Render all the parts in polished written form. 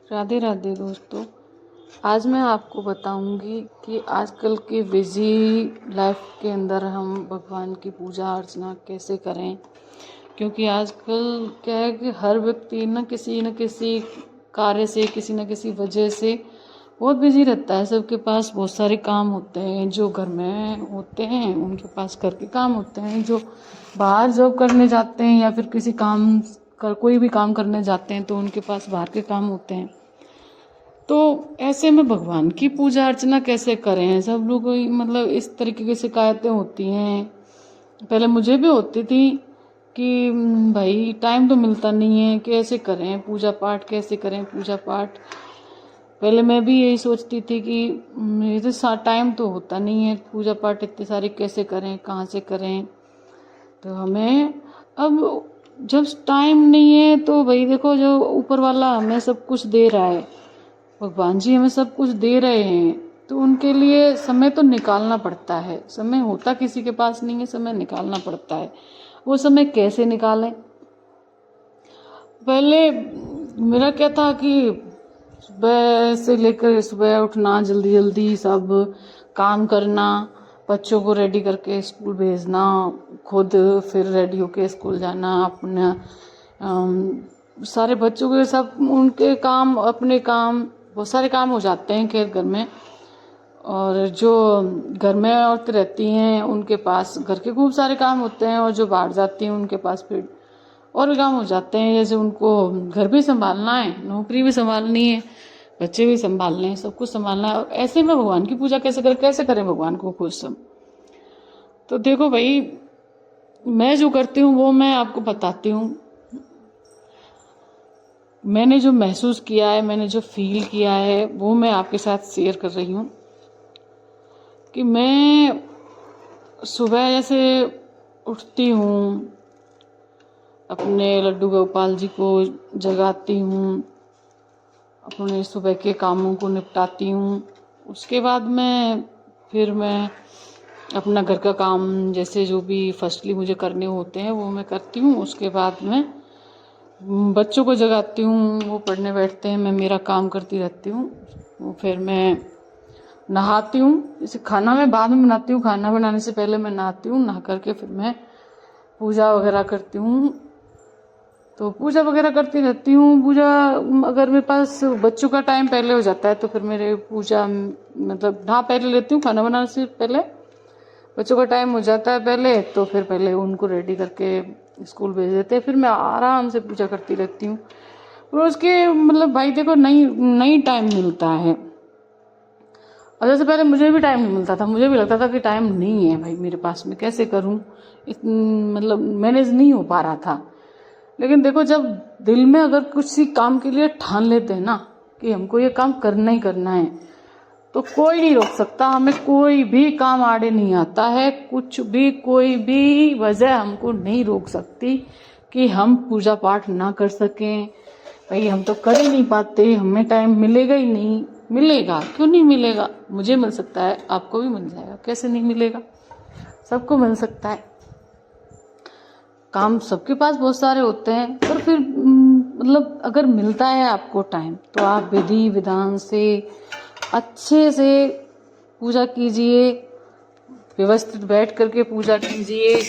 राधे राधे दोस्तों। आज मैं आपको बताऊंगी कि आजकल के बिजी लाइफ के अंदर हम भगवान की पूजा अर्चना कैसे करें। क्योंकि आजकल क्या है कि हर व्यक्ति न किसी कार्य से, किसी न किसी वजह से बहुत बिजी रहता है। सबके पास बहुत सारे काम होते हैं। जो घर में होते हैं उनके पास घर के काम होते हैं, जो बाहर जॉब करने जाते हैं या फिर कोई भी काम करने जाते हैं तो उनके पास बाहर के काम होते हैं। तो ऐसे में भगवान की पूजा अर्चना कैसे करें। सब लोग मतलब इस तरीके की शिकायतें होती हैं। पहले मुझे भी होती थी कि भाई टाइम तो मिलता नहीं है, कैसे करें पूजा पाठ, कैसे करें पूजा पाठ। पहले मैं भी यही सोचती थी कि मेरे साथ टाइम तो होता नहीं है, पूजा पाठ इतने सारे कैसे करें, कहाँ से करें। तो हमें अब जब टाइम नहीं है तो भाई देखो, जो ऊपर वाला हमें सब कुछ दे रहा है, भगवान जी हमें सब कुछ दे रहे हैं, तो उनके लिए समय तो निकालना पड़ता है। समय होता किसी के पास नहीं है, समय निकालना पड़ता है। वो समय कैसे निकालें। पहले मेरा क्या था कि सुबह से लेकर सुबह उठना, जल्दी जल्दी सब काम करना, बच्चों को रेडी करके स्कूल भेजना, खुद फिर रेडी होके स्कूल जाना, अपना सारे बच्चों के सब उनके काम, अपने काम, बहुत सारे काम हो जाते हैं खैर घर में। और जो घर में औरतें रहती हैं उनके पास घर के खूब सारे काम होते हैं, और जो बाहर जाती हैं उनके पास फिर और भी काम हो जाते हैं। जैसे उनको घर भी संभालना है, नौकरी भी संभालनी है, बच्चे भी संभालने हैं, सब कुछ संभालना है। और ऐसे में भगवान की पूजा कैसे करें भगवान को खुश सब। तो देखो भाई, मैं जो करती हूँ वो मैं आपको बताती हूँ। मैंने जो महसूस किया है, मैंने जो फील किया है, वो मैं आपके साथ शेयर कर रही हूँ। कि मैं सुबह जैसे उठती हूँ, अपने लड्डू गोपाल जी को जगाती हूँ, अपने सुबह के कामों को निपटाती हूँ। उसके बाद मैं अपना घर का काम, जैसे जो भी फर्स्टली मुझे करने होते हैं वो मैं करती हूँ। उसके बाद मैं बच्चों को जगाती हूँ, वो पढ़ने बैठते हैं, मैं मेरा काम करती रहती हूँ। फिर मैं नहाती हूँ। जैसे खाना मैं बाद में बनाती हूँ, खाना बनाने से पहले मैं नहाती हूँ। नहा करके फिर मैं पूजा वगैरह करती हूँ। तो पूजा वगैरह करती रहती हूँ। पूजा अगर मेरे पास बच्चों का टाइम पहले हो जाता है तो फिर मेरे पूजा मतलब हाँ पहले लेती हूँ। खाना बनाने से पहले बच्चों का टाइम हो जाता है पहले, तो फिर पहले उनको रेडी करके स्कूल भेज देते हैं। फिर मैं आराम से पूजा करती रहती हूँ। रोज के मतलब भाई देखो, नई टाइम मिलता है। और जैसे पहले मुझे भी टाइम नहीं मिलता था, मुझे भी लगता था कि टाइम नहीं है भाई मेरे पास, में कैसे करूँ, मतलब मैनेज नहीं हो पा रहा था। लेकिन देखो, जब दिल में अगर किसी काम के लिए ठान लेते हैं ना कि हमको ये काम करना ही करना है, तो कोई नहीं रोक सकता हमें। कोई भी काम आड़े नहीं आता है, कुछ भी, कोई भी वजह हमको नहीं रोक सकती कि हम पूजा पाठ ना कर सकें। भाई हम तो कर ही नहीं पाते, हमें टाइम मिलेगा ही नहीं। मिलेगा, क्यों नहीं मिलेगा, मुझे मिल सकता है, आपको भी मिल जाएगा, कैसे नहीं मिलेगा, सबको मिल सकता है। काम सबके पास बहुत सारे होते हैं, पर फिर मतलब अगर मिलता है आपको टाइम तो आप विधि विधान से अच्छे से पूजा कीजिए, व्यवस्थित बैठ करके पूजा कीजिए।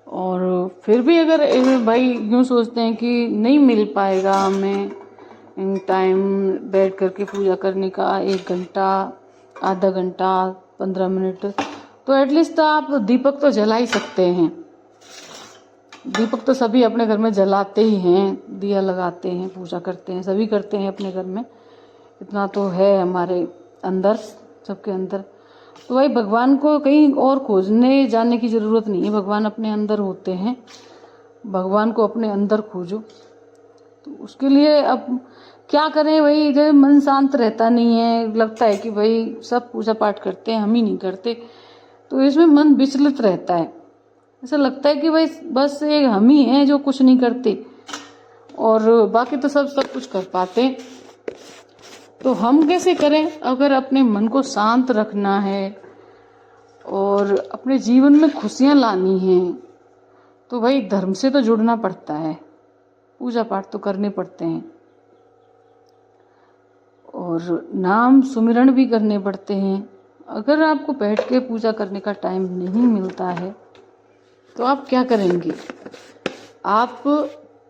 और फिर भी अगर भाई यूँ सोचते हैं कि नहीं मिल पाएगा हमें टाइम बैठ करके पूजा करने का, 1 घंटा, आधा घंटा, 15 मिनट, तो एटलीस्ट आप दीपक तो जला ही सकते हैं। दीपक तो सभी अपने घर में जलाते ही हैं, दिया लगाते हैं, पूजा करते हैं, सभी करते हैं अपने घर में। इतना तो है हमारे अंदर, सबके अंदर। तो भाई भगवान को कहीं और खोजने जाने की ज़रूरत नहीं है, भगवान अपने अंदर होते हैं। भगवान को अपने अंदर खोजो। तो उसके लिए अब क्या करें भाई, जब मन शांत रहता नहीं है, लगता है कि भाई सब पूजा पाठ करते हैं, हम ही नहीं करते, तो इसमें मन विचलित रहता है। ऐसा लगता है कि भाई बस एक हम ही हैं जो कुछ नहीं करते, और बाकी तो सब कुछ कर पाते। तो हम कैसे करें। अगर अपने मन को शांत रखना है और अपने जीवन में खुशियां लानी है, तो भाई धर्म से तो जुड़ना पड़ता है। पूजा पाठ तो करने पड़ते हैं और नाम सुमिरन भी करने पड़ते हैं। अगर आपको बैठ के पूजा करने का टाइम नहीं मिलता है तो आप क्या करेंगे? आप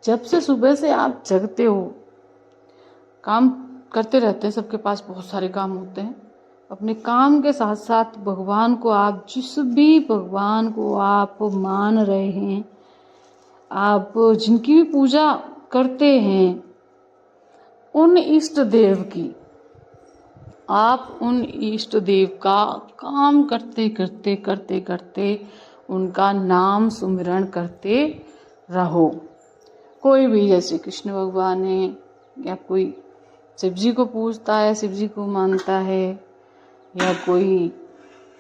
जब से सुबह से आप जगते हो, काम करते रहते हैं, सबके पास बहुत सारे काम होते हैं। अपने काम के साथ साथ भगवान को, आप जिस भी भगवान को आप मान रहे हैं, आप जिनकी भी पूजा करते हैं, उन इष्ट देव की, आप उन इष्ट देव का काम करते करते करते करते उनका नाम सुमिरन करते रहो। कोई भी, जैसे कृष्ण भगवान है या कोई शिव जी को पूजता है, शिव जी को मानता है, या कोई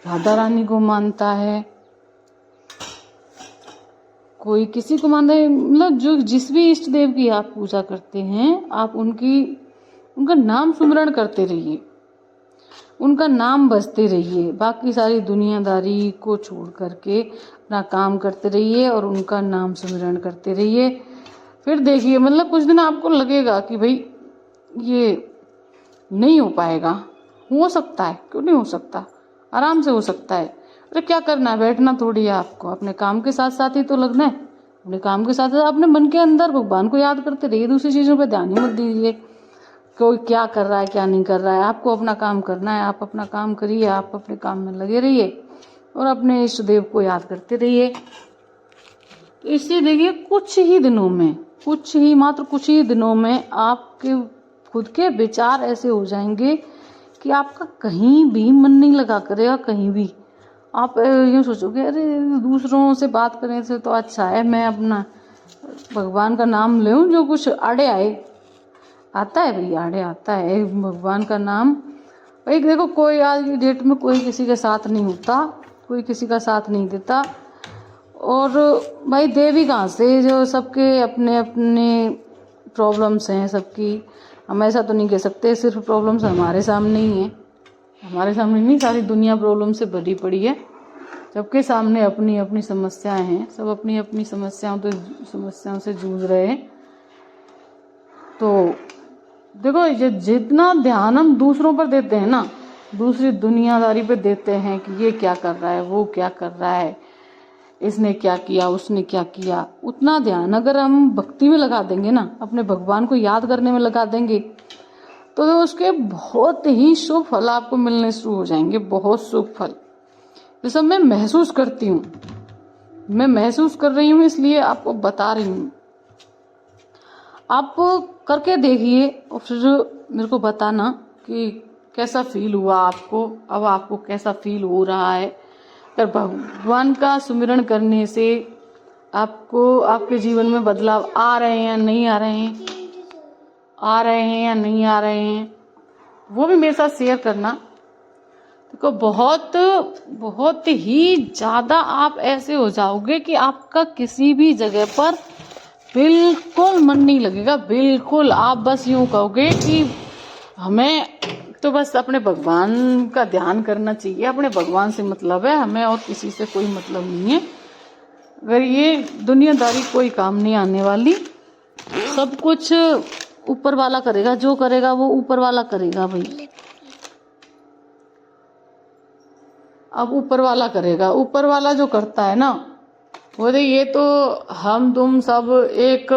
राधा रानी को मानता है, कोई किसी को मानता है, मतलब जो जिस भी इष्ट देव की आप पूजा करते हैं, आप उनका नाम सुमिरन करते रहिए, उनका नाम बजते रहिए। बाकी सारी दुनियादारी को छोड़ करके अपना काम करते रहिए और उनका नाम सुमिरन करते रहिए। फिर देखिए, मतलब कुछ दिन आपको लगेगा कि भाई ये नहीं हो पाएगा, हो सकता है, क्यों नहीं हो सकता, आराम से हो सकता है। अरे क्या करना है, बैठना थोड़ी है आपको, अपने काम के साथ साथ ही तो लगना है। अपने काम के साथ साथ अपने मन के अंदर भगवान को याद करते रहिए, दूसरी चीज़ों पे ध्यान ही मत दीजिए। कोई क्या कर रहा है क्या नहीं कर रहा है, आपको अपना काम करना है, आप अपना काम करिए, आप अपने काम में लगे रहिए और अपने इष्ट देव को याद करते रहिए। तो इससे देखिए मात्र कुछ ही दिनों में आपके खुद के विचार ऐसे हो जाएंगे कि आपका कहीं भी मन नहीं लगा करेगा। कहीं भी आप यूँ सोचोगे, अरे दूसरों से बात करने से तो अच्छा है मैं अपना भगवान का नाम लूँ, जो कुछ आड़े आए आता है भैया, आड़े आता है भगवान का नाम। भाई देखो, कोई आज की डेट में कोई किसी के साथ नहीं होता, कोई किसी का साथ नहीं देता। और भाई देवी कहाँ से, जो सबके अपने अपने प्रॉब्लम्स हैं सबकी। हम ऐसा तो नहीं कह सकते सिर्फ प्रॉब्लम्स हमारे सामने ही हैं, हमारे सामने नहीं, सारी दुनिया प्रॉब्लम से भरी पड़ी है। सबके सामने अपनी अपनी समस्याएं हैं, सब अपनी अपनी समस्याओं से जूझ रहे हैं। तो देखो, ये जितना ध्यान हम दूसरों पर देते हैं ना, दूसरी दुनियादारी पे देते हैं कि ये क्या कर रहा है, वो क्या कर रहा है, इसने क्या किया, उसने क्या किया, उतना ध्यान अगर हम भक्ति में लगा देंगे ना, अपने भगवान को याद करने में लगा देंगे, तो उसके बहुत ही शुभ फल आपको मिलने शुरू हो जाएंगे, बहुत शुभ फल। ये सब मैं महसूस करती हूँ, मैं महसूस कर रही हूँ, इसलिए आपको बता रही हूँ। आप करके देखिए और फिर मेरे को बताना कि कैसा फील हुआ आपको, अब आपको कैसा फील हो रहा है। अगर भगवान का सुमिरन करने से आपको आपके जीवन में बदलाव आ रहे हैं या नहीं आ रहे हैं, या नहीं आ रहे हैं, वो भी मेरे साथ शेयर करना। देखो, बहुत ही ज़्यादा आप ऐसे हो जाओगे कि आपका किसी भी जगह पर बिल्कुल मन नहीं लगेगा, बिल्कुल। आप बस यूं कहोगे कि हमें तो बस अपने भगवान का ध्यान करना चाहिए, अपने भगवान से मतलब है, हमें और किसी से कोई मतलब नहीं है। अगर ये दुनियादारी कोई काम नहीं आने वाली, सब कुछ ऊपर वाला करेगा, जो करेगा वो ऊपर वाला करेगा भाई। अब ऊपर वाला करेगा, ऊपर वाला जो करता है ना, वो ये तो हम तुम सब एक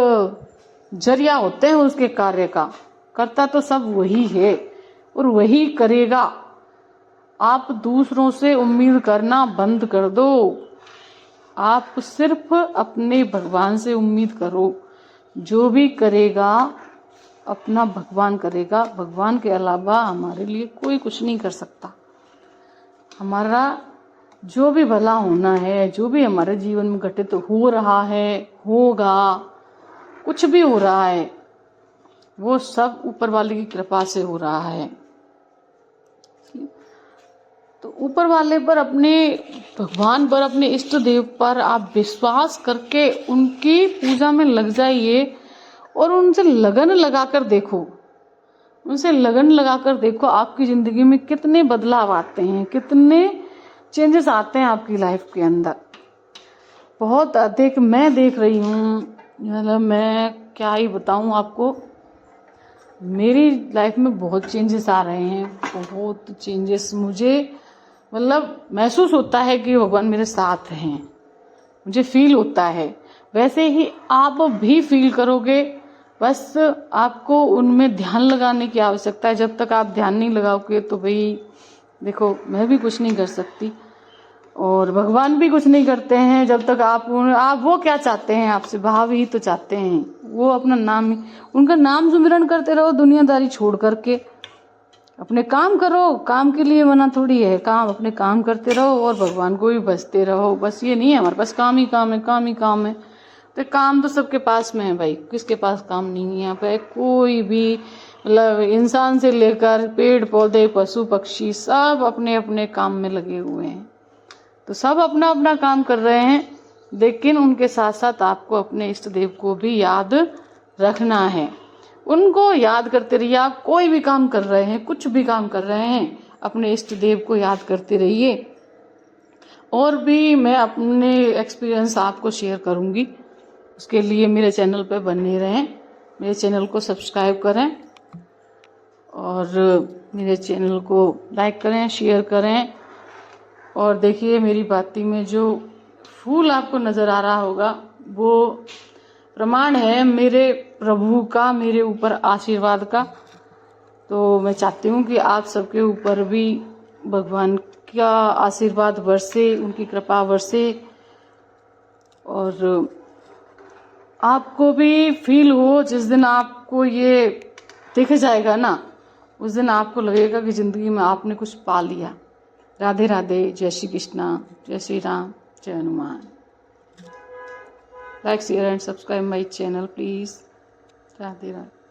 जरिया होते हैं उसके कार्य का, करता तो सब वही है और वही करेगा। आप दूसरों से उम्मीद करना बंद कर दो, आप सिर्फ अपने भगवान से उम्मीद करो। जो भी करेगा अपना भगवान करेगा, भगवान के अलावा हमारे लिए कोई कुछ नहीं कर सकता। हमारा जो भी भला होना है, जो भी हमारे जीवन में घटित हो रहा है, होगा, कुछ भी हो रहा है, वो सब ऊपर वाले की कृपा से हो रहा है। तो ऊपर वाले पर, अपने भगवान पर, अपने इष्ट देव पर आप विश्वास करके उनकी पूजा में लग जाइए और उनसे लगन लगाकर देखो, उनसे लगन लगाकर देखो आपकी जिंदगी में कितने बदलाव आते हैं, कितने चेंजेस आते हैं आपकी लाइफ के अंदर। बहुत अधिक मैं देख रही हूँ, मतलब मैं क्या ही बताऊं आपको, मेरी लाइफ में बहुत चेंजेस आ रहे हैं, बहुत चेंजेस। मुझे मतलब महसूस होता है कि भगवान मेरे साथ हैं, मुझे फील होता है। वैसे ही आप भी फील करोगे, बस आपको उनमें ध्यान लगाने की आवश्यकता है। जब तक आप ध्यान नहीं लगाओगे तो भाई देखो, मैं भी कुछ नहीं कर सकती और भगवान भी कुछ नहीं करते हैं जब तक आप वो क्या चाहते हैं आपसे, भाव ही तो चाहते हैं। वो अपना नाम ही, उनका नाम सुमिरन करते रहो, दुनियादारी छोड़ करके अपने काम करो। काम के लिए मना थोड़ी है, काम अपने काम करते रहो और भगवान को भी भजते रहो। बस ये नहीं है हमारे पास काम ही काम है, काम ही काम है। तो काम तो सबके पास में है भाई, किसके पास काम नहीं है यहाँ पे? कोई भी, मतलब इंसान से लेकर पेड़ पौधे पशु पक्षी सब अपने अपने काम में लगे हुए हैं। तो सब अपना अपना काम कर रहे हैं, लेकिन उनके साथ साथ आपको अपने इष्ट देव को भी याद रखना है। उनको याद करते रहिए। आप कोई भी काम कर रहे हैं, कुछ भी काम कर रहे हैं, अपने इष्ट देव को याद करते रहिए। और भी मैं अपने एक्सपीरियंस आपको शेयर करूंगी, उसके लिए मेरे चैनल पर बने रहें, मेरे चैनल को सब्सक्राइब करें और मेरे चैनल को लाइक करें, शेयर करें। और देखिए, मेरी बाती में जो फूल आपको नज़र आ रहा होगा वो प्रमाण है मेरे प्रभु का मेरे ऊपर आशीर्वाद का। तो मैं चाहती हूँ कि आप सबके ऊपर भी भगवान का आशीर्वाद बरसे, उनकी कृपा बरसे और आपको भी फील हो। जिस दिन आपको ये दिख जाएगा ना, उस दिन आपको लगेगा कि जिंदगी में आपने कुछ पा लिया। राधे राधे, जय श्री कृष्णा, जय श्री राम, जय Hanuman. Like share and subscribe my channel please. Radhe Radhe.